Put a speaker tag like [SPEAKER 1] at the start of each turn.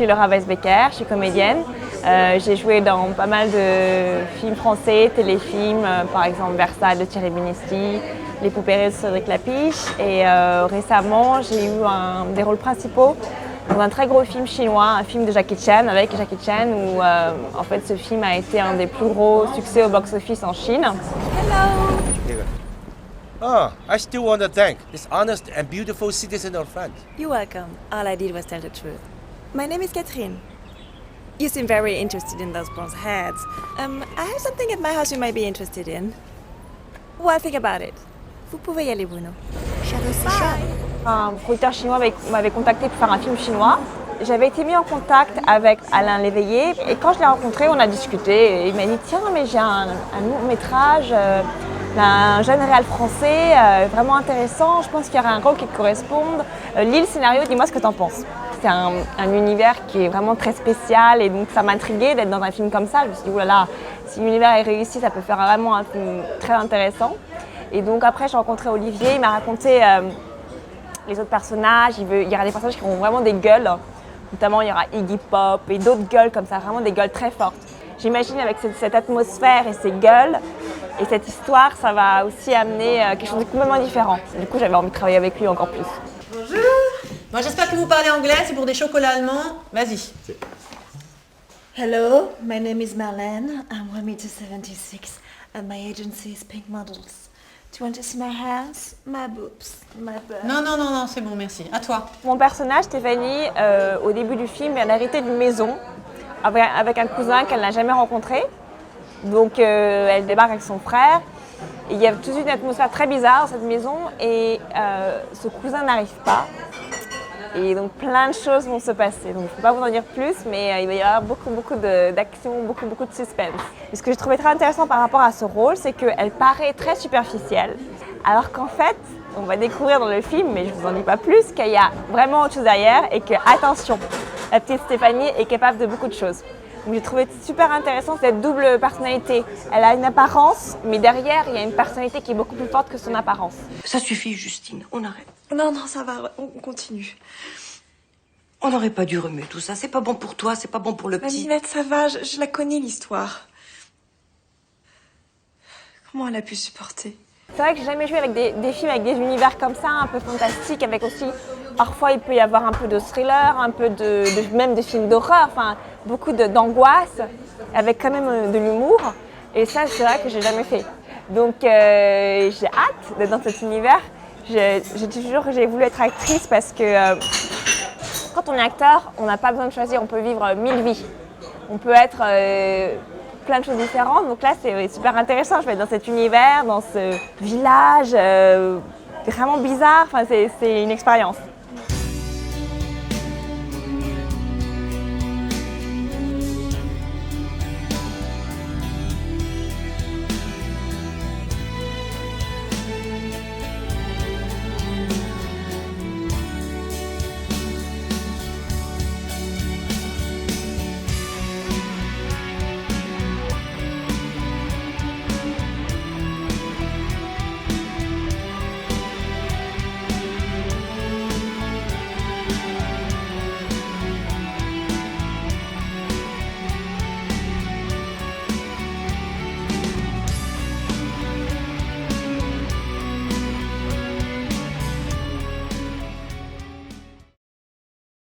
[SPEAKER 1] suis Laura Weisbecker, je suis comédienne. J'ai joué dans pas mal de films français, téléfilms, par exemple Versailles de Thierry Binesti, Les Poupées de Cédric Lapiche. Et récemment, j'ai eu des rôles principaux dans un très gros film chinois, un film de Jackie Chan, avec Jackie Chan, où en fait ce film a été un des plus gros succès au box-office en Chine.
[SPEAKER 2] Hello!
[SPEAKER 3] Oh, I still want to thank this honest and beautiful citizen of France.
[SPEAKER 2] You're welcome. All I did was tell the truth. My name is Catherine. You seem very interested in those bronze heads. I have something at my house you might be interested in. Well, think about it. Vous pouvez y aller, Bruno.
[SPEAKER 1] Un producteur chinois m'avait contacté pour faire un film chinois. J'avais été mis en contact avec Alain Léveillé et quand je l'ai rencontré, on a discuté et il m'a dit « Tiens, mais j'ai un long métrage d'un jeune réal français vraiment intéressant, je pense qu'il y aura un rôle qui te corresponde. Lis le scénario, dis-moi ce que tu en penses. » C'est un univers qui est vraiment très spécial et donc ça m'intriguait d'être dans un film comme ça. Je me suis dit « Oulala, si l'univers est réussi, ça peut faire vraiment un film très intéressant. » Et donc après, j'ai rencontré Olivier, il m'a raconté les autres personnages. Il y aura des personnages qui auront vraiment des gueules. Notamment, il y aura Iggy Pop et d'autres gueules comme ça, vraiment des gueules très fortes. J'imagine avec cette atmosphère et ces gueules et cette histoire, ça va aussi amener quelque chose de complètement différent. Du coup, j'avais envie de travailler avec lui encore plus.
[SPEAKER 4] Bonjour. Moi, j'espère que vous parlez anglais, c'est pour des chocolats allemands. Vas-y.
[SPEAKER 5] Hello, my name is Marlene. I'm 1m76 and my agency is Pink Models. Do you want to see my hands, my boobs, my butt?
[SPEAKER 4] Non, c'est bon, merci. À toi.
[SPEAKER 1] Mon personnage, Stéphanie, au début du film, elle a hérité d'une maison avec un cousin qu'elle n'a jamais rencontré. Donc elle débarque avec son frère. Et il y a toute une atmosphère très bizarre dans cette maison et ce cousin n'arrive pas. Et donc plein de choses vont se passer. Donc je ne peux pas vous en dire plus, mais il va y avoir beaucoup d'action, beaucoup de suspense. Et ce que j'ai trouvé très intéressant par rapport à ce rôle, c'est qu'elle paraît très superficielle. Alors qu'en fait, on va découvrir dans le film, mais je ne vous en dis pas plus, qu'il y a vraiment autre chose derrière et que, attention, la petite Stéphanie est capable de beaucoup de choses. Donc j'ai trouvé super intéressant cette double personnalité. Elle a une apparence, mais derrière, il y a une personnalité qui est beaucoup plus forte que son apparence.
[SPEAKER 6] Ça suffit, Justine, on arrête.
[SPEAKER 5] Non, ça va, on continue.
[SPEAKER 6] On n'aurait pas dû remuer tout ça. C'est pas bon pour toi, c'est pas bon pour le petit.
[SPEAKER 5] Mamie, ça va, je la connais l'histoire. Comment elle a pu supporter?
[SPEAKER 1] C'est vrai que j'ai jamais joué avec des films avec des univers comme ça, un peu fantastiques, avec aussi, parfois il peut y avoir un peu de thriller, un peu même de films d'horreur, enfin beaucoup d'angoisse, avec quand même de l'humour. Et ça, c'est vrai que j'ai jamais fait. Donc j'ai hâte d'être dans cet univers. J'ai voulu être actrice parce que quand on est acteur, on n'a pas besoin de choisir, on peut vivre 1000 vies. On peut être plein de choses différentes, donc là c'est super intéressant, je vais être dans cet univers, dans ce village vraiment bizarre, enfin, c'est une expérience.